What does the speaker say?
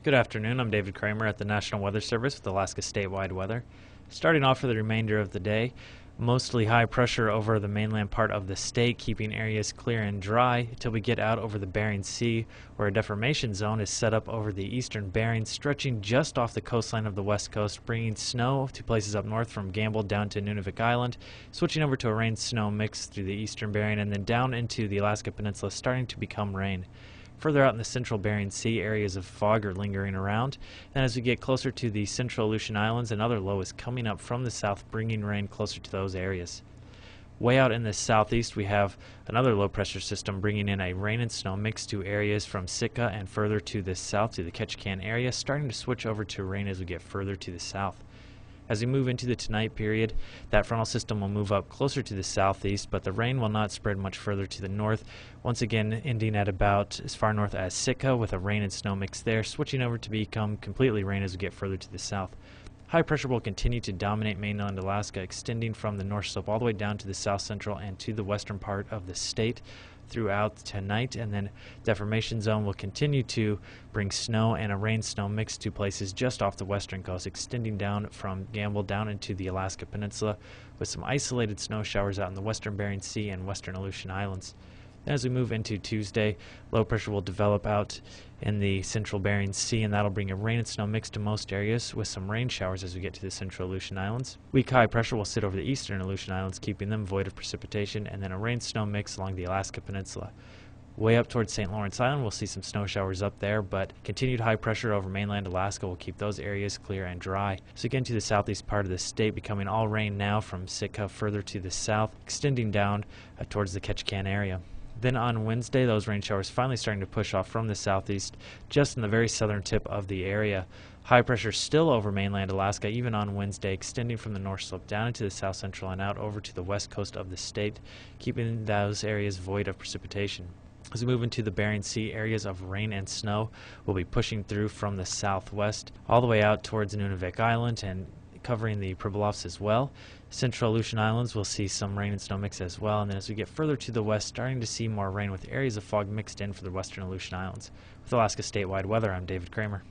Good afternoon. I'm David Kramer at the National Weather Service with Alaska statewide weather. Starting off for the remainder of the day, mostly high pressure over the mainland part of the state, keeping areas clear and dry until we get out over the Bering Sea, where a deformation zone is set up over the eastern Bering, stretching just off the coastline of the west coast, bringing snow to places up north from Gamble down to Nunavik Island, switching over to a rain-snow mix through the eastern Bering, and then down into the Alaska Peninsula, starting to become rain. Further out in the central Bering Sea, areas of fog are lingering around, and as we get closer to the central Aleutian Islands, another low is coming up from the south, bringing rain closer to those areas. Way out in the southeast, we have another low-pressure system bringing in a rain and snow mix to areas from Sitka and further to the south to the Ketchikan area, starting to switch over to rain as we get further to the south. As we move into the tonight period, that frontal system will move up closer to the southeast, but the rain will not spread much further to the north, once again ending at about as far north as Sitka with a rain and snow mix there, switching over to become completely rain as we get further to the south. High pressure will continue to dominate mainland Alaska, extending from the north slope all the way down to the south central and to the western part of the state throughout tonight, and then deformation zone will continue to bring snow and a rain-snow mix to places just off the western coast, extending down from Gamble down into the Alaska Peninsula with some isolated snow showers out in the western Bering Sea and western Aleutian Islands. As we move into Tuesday, low pressure will develop out in the central Bering Sea, and that'll bring a rain and snow mix to most areas with some rain showers as we get to the central Aleutian Islands. Weak high pressure will sit over the eastern Aleutian Islands, keeping them void of precipitation, and then a rain-snow mix along the Alaska Peninsula. Way up towards St. Lawrence Island, we'll see some snow showers up there, but continued high pressure over mainland Alaska will keep those areas clear and dry. So again to the southeast part of the state, becoming all rain now from Sitka further to the south, extending down towards the Ketchikan area. Then on Wednesday, those rain showers finally starting to push off from the southeast, just in the very southern tip of the area. High pressure still over mainland Alaska, even on Wednesday, extending from the north slope down into the south central and out over to the west coast of the state, keeping those areas void of precipitation. As we move into the Bering Sea, areas of rain and snow will be pushing through from the southwest all the way out towards Nunavik Island and covering the Pribilofs as well. Central Aleutian Islands will see some rain and snow mix as well, and then as we get further to the west, starting to see more rain with areas of fog mixed in for the western Aleutian Islands. With Alaska statewide weather, I'm David Kramer.